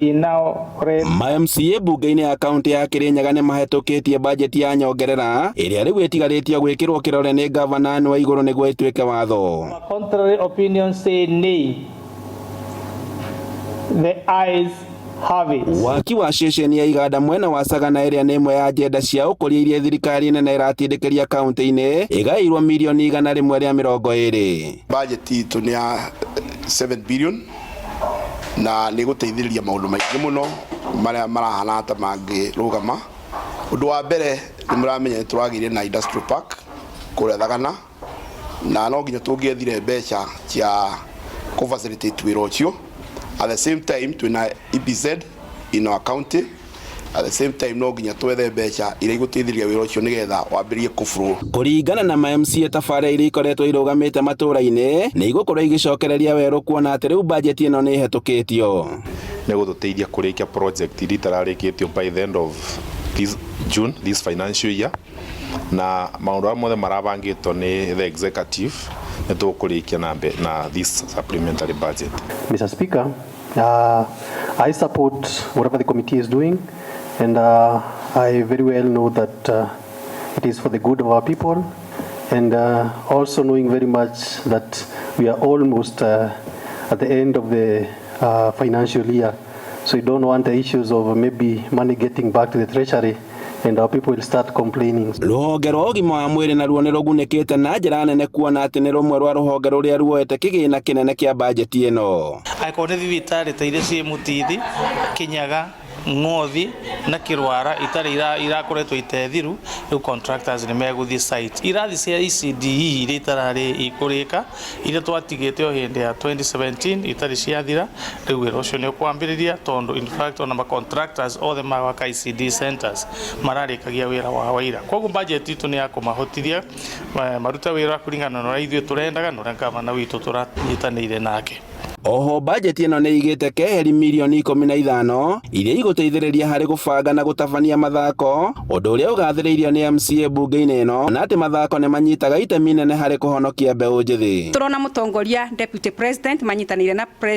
MCA mbunge-inĩ ya kaunti ya Kirinyaga nĩ mahĩtukĩtie mbanjeti ya nyongerera ĩrĩa rĩu ĩtigarĩtio gwĩkĩrwo kĩrore nĩ gavana wa igũrũ nĩguo ĩtuĩke watho. Contrary opinion say nay. The ayes have it. Waki wa ceceni ya Iganda mwena wa Sagana ĩrĩa nĩ ĩmwe ya agenda cia ũkũria iria thirikari nene ĩratindĩkĩria kaunti-inĩ ĩgaĩirwo mirioni 120. Bajeti itũ nĩ ya 7 billion na nĩ gũteithĩrĩria maũndũ maingĩ mũno marĩa marahana ta mangĩrũgama. Ũndũ wa mbere nĩ mũramenya tũragĩire na industrial park kũrĩa Sagana na no nginya tũngĩethire mbeca cia kũ facilitate wĩra ũcio. At the same time twina EPZ in our county. At the same time no nginya twethe mbeca iria igũteithĩrĩria wĩra ũcio nĩgetha wambĩrĩrie kũbũrũ. Kũringana na MCA tabarĩra iria ikoretwo irũgamĩte matũũra-inĩ nĩ igũkorwo igĩcokereria werũ kuona atĩ rĩu bajeti ĩno nĩ ĩhĩtukĩtio. Nĩ gũtũteithia kũrĩkia project iria itararĩkĩtio by the end of June this financial year, na maũndũ mothe marabangĩtwo nĩ the executive nĩ tũkũrĩkia na this supplementary budget. Mr. Speaker, I support whatever the committee is doing, and I very well know that it is for the good of our people, and also knowing very much that we are almost at the end of the financial year, so we don't want the issues of maybe money getting back to the treasury and our people will start complaining. Rũhonge rwa ũgima wa mwĩrĩ naruo nĩ rũgunĩkĩte na njĩra nene kuona atĩ nĩ rũmwe rwa rũhonge rũrĩa ruoete kĩgĩna kĩnene kĩa bajeti ĩno. Akorwo nĩ thibitarĩ ta iria ciĩ Mũtithi, Kirinyaga, Ng'othi na Kĩrwara itarĩ irakoretwo itethiru, rĩu contractors nĩ megũthiĩ site. Irathi cia ECDE iria itararĩ ikũrĩka iria twatigĩte o hĩndĩ ya 2017 itarĩ ciathira, rĩu wĩra ũcio nĩ ũkwambĩrĩria tondũ in fact ona contractors othe magwaka ECD centers mararĩkagia wĩra wa waira. Koguo budget itũ nĩ ya kũmahotithia marute wĩra kũringana na ũrĩa ithuĩ tũrendaga na ũrĩa gavana witũ tũranyitanĩire nake. Oho bajeti ĩno nĩ igĩte keheri mirioni 15 iria igũteithĩrĩria harĩ gũbanga na gũtabania mathako, ũndũ ũrĩa ũgathĩrĩirio nĩ MCA mbunge-inĩ ĩno na atĩ mathako nĩ manyitaga itemi inene harĩ kũhonokia mbeũ njĩthĩ. Tũrona mũtongoria deputy president manyitanĩire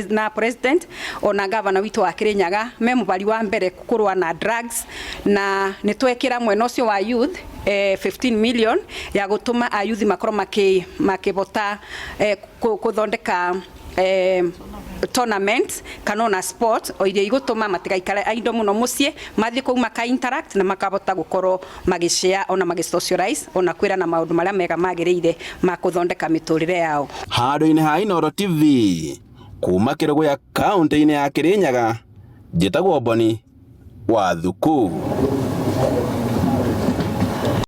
na president ona gavana witũ wa Kirinyaga me mũbari wa mbere kũrũa na drugs, na nĩ twekĩra mwena ũcio wa youth 15 million ya gũtũma ayuthi makorwo makĩbota kũthondeka tournament kanona sport o iria igũtũma matigaikare aindo mũno mũciĩ mathiĩ kũu maka interact na makabota gũkorwo magĩshare ona magĩsocialize ona kwĩra na maũndũ marĩa mega magĩrĩire ma kũthondeka mĩtũrĩre yao. Handũ-inĩ ha Inooro TV kuma Kĩrũgũ ya kaunti-inĩ ya Kirinyaga, njĩtagwo Boni wa Thuku.